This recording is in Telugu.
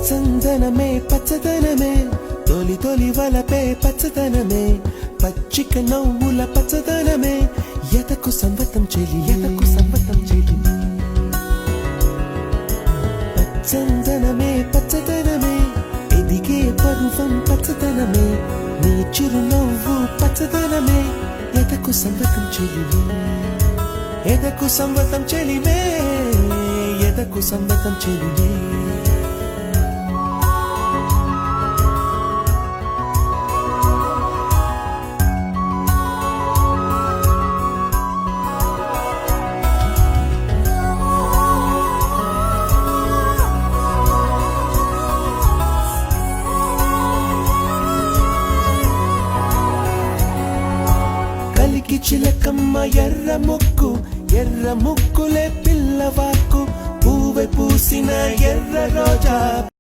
పచ్చందనమే పచ్చదనమే తొలి తొలి వలపే పచ్చదనమే పచ్చిక నవ్వుల పచ్చదనమే ఎదకు సంవతం చెలి ఎదకు సంవతం చెలి పచ్చందనమే పచ్చదనమే ఎదిగే పరువం పచ్చదనమే నీ చిరునవ్వు పచ్చదనమే ఎదకు సంవతం చెలివే ఎదకు సంవతం చెలివే ఎదకు సంవతం చెలివే కలికి చిలకమ్మ ఎర్ర ముక్కులే పిల్లవాకు పూవె పూసిన ఎర్ర